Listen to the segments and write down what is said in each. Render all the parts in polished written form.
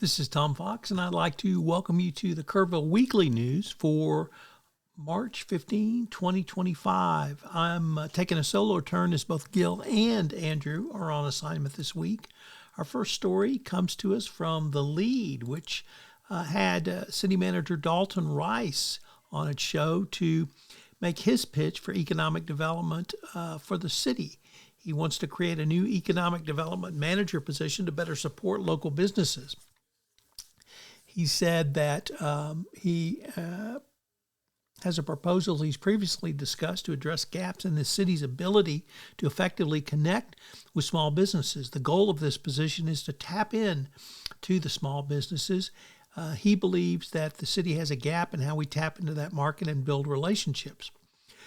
This is Tom Fox, and I'd like to welcome you to the Kerrville Weekly News for March 15, 2025. I'm taking a solo turn as both Gil and Andrew are on assignment this week. Our first story comes to us from The Lead, which had City Manager Dalton Rice on its show to make his pitch for economic development for the city. He wants to create a new economic development manager position to better support local businesses. He said that he has a proposal he's previously discussed to address gaps in the city's ability to effectively connect with small businesses. The goal of this position is to tap in to the small businesses. He believes that the city has a gap in how we tap into that market and build relationships.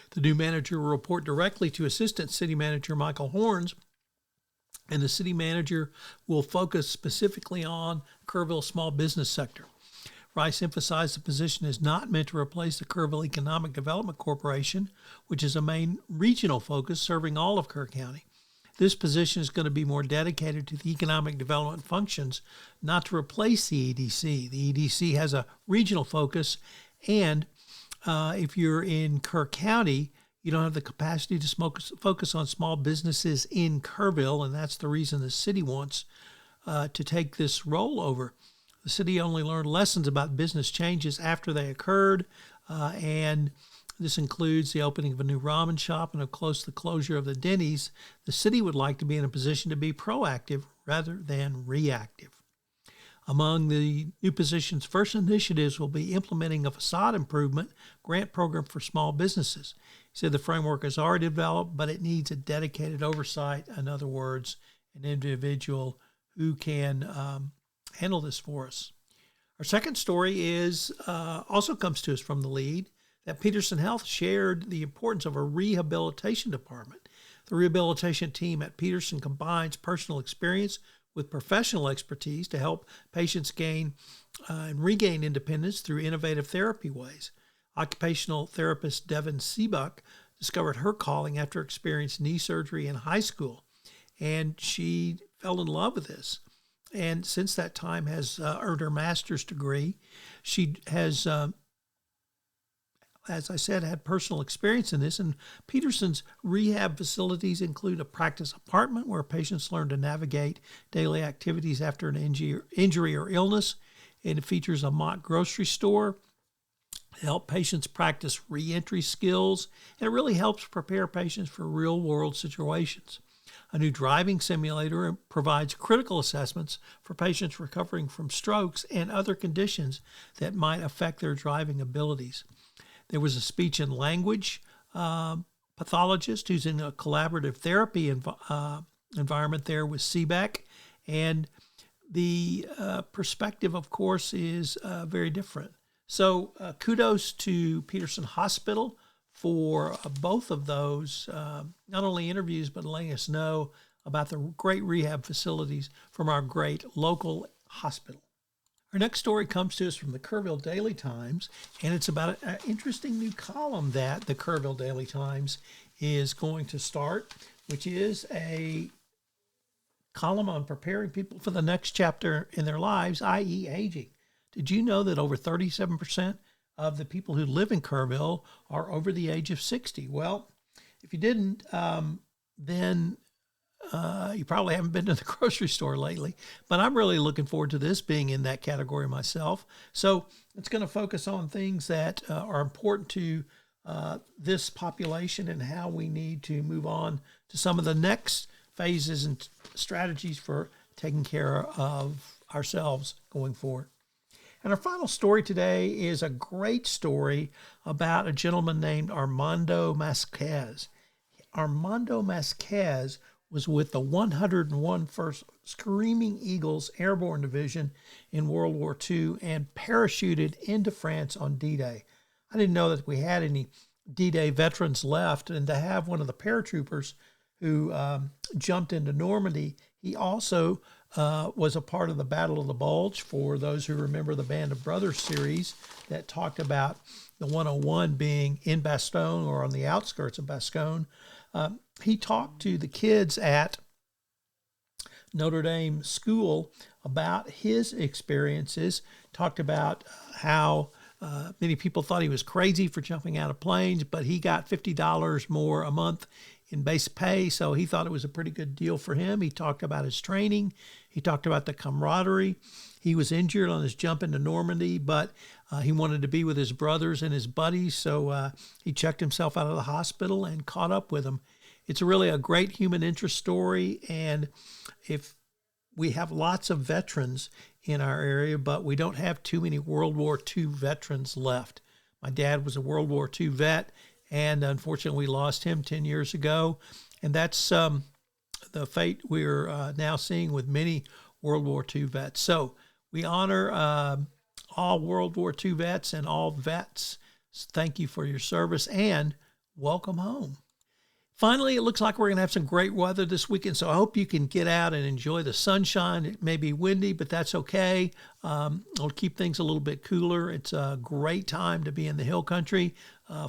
The new manager will report directly to Assistant City Manager Michael Horns, and the city manager will focus specifically on Kerrville small business sector. Rice emphasized the position is not meant to replace the Kerrville Economic Development Corporation, which is a main regional focus serving all of Kerr County. This position is going to be more dedicated to the economic development functions, not to replace the EDC. The EDC has a regional focus, and if you're in Kerr County, you don't have the capacity to focus on small businesses in Kerrville, and that's the reason the city wants to take this role over. The city only learned lessons about business changes after they occurred, and this includes the opening of a new ramen shop and, of course, the closure of the Denny's. The city would like to be in a position to be proactive rather than reactive. Among the new position's first initiatives will be implementing a facade improvement grant program for small businesses. He said the framework is already developed, but it needs a dedicated oversight. In other words, an individual who can handle this for us. Our second story is also comes to us from The Lead, that Peterson Health shared the importance of a rehabilitation department. The rehabilitation team at Peterson combines personal experience with professional expertise to help patients gain and regain independence through innovative therapy ways. Occupational therapist Devin Seabuck discovered her calling after experiencing knee surgery in high school, and she fell in love with this. And since that time has earned her master's degree. She has, as I said, had personal experience in this. And Peterson's rehab facilities include a practice apartment where patients learn to navigate daily activities after an injury or illness. It features a mock grocery store to help patients practice reentry skills, and it really helps prepare patients for real-world situations. A new driving simulator provides critical assessments for patients recovering from strokes and other conditions that might affect their driving abilities. There was a speech and language pathologist who's in a collaborative therapy environment there with CBEC, and the perspective, of course, is very different. So kudos to Peterson Hospital for both of those, not only interviews, but letting us know about the great rehab facilities from our great local hospital. Our next story comes to us from the Kerrville Daily Times, and it's about an interesting new column that the Kerrville Daily Times is going to start, which is a column on preparing people for the next chapter in their lives, i.e. aging. Did you know that over 37% of the people who live in Kerrville are over the age of 60? Well, if you didn't, then you probably haven't been to the grocery store lately, but I'm really looking forward to this being in that category myself. So it's going to focus on things that are important to this population and how we need to move on to some of the next phases and strategies for taking care of ourselves going forward. And our final story today is a great story about a gentleman named Armando Masquez. Armando Masquez was with the 101st Screaming Eagles Airborne Division in World War II and parachuted into France on D-Day. I didn't know that we had any D-Day veterans left, and to have one of the paratroopers who jumped into Normandy, he also was a part of the Battle of the Bulge, for those who remember the Band of Brothers series that talked about the 101 being in Bastogne or on the outskirts of Bastogne. He talked to the kids at Notre Dame school about his experiences, talked about how many people thought he was crazy for jumping out of planes, but he got $50 more a month in base pay, so he thought it was a pretty good deal for him. He talked about his training. He talked about the camaraderie. He was injured on his jump into Normandy, but he wanted to be with his brothers and his buddies, so he checked himself out of the hospital and caught up with them. It's really a great human interest story, and if we have lots of veterans in our area, but we don't have too many World War II veterans left. My dad was a World War II vet, and unfortunately, we lost him 10 years ago. And that's the fate we're now seeing with many World War II vets. So we honor all World War II vets and all vets. Thank you for your service and welcome home. Finally, it looks like we're going to have some great weather this weekend, so I hope you can get out and enjoy the sunshine. It may be windy, but that's okay. It'll keep things a little bit cooler. It's a great time to be in the hill country.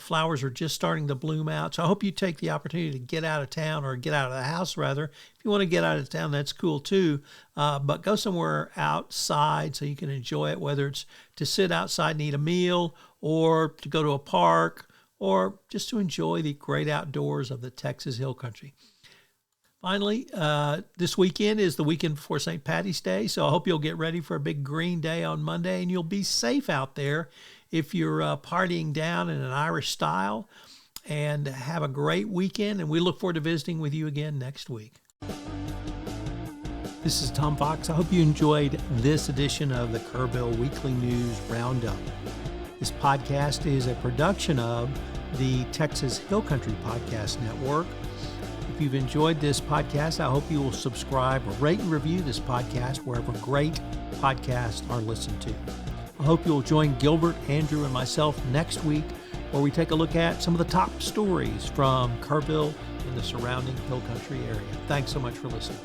Flowers are just starting to bloom out, so I hope you take the opportunity to get out of town, or get out of the house, rather. If you want to get out of town, that's cool too, but go somewhere outside so you can enjoy it, whether it's to sit outside and eat a meal, or to go to a park, or just to enjoy the great outdoors of the Texas Hill Country. Finally, this weekend is the weekend before St. Patty's Day, so I hope you'll get ready for a big green day on Monday, and you'll be safe out there if you're partying down in an Irish style. And have a great weekend, and we look forward to visiting with you again next week. This is Tom Fox. I hope you enjoyed this edition of the Kerrville Weekly News Roundup. This podcast is a production of the Texas Hill Country Podcast Network. If you've enjoyed this podcast, I hope you will subscribe or rate and review this podcast wherever great podcasts are listened to. I hope you'll join Gilbert, Andrew, and myself next week, where we take a look at some of the top stories from Kerrville and the surrounding hill country area. Thanks so much for listening.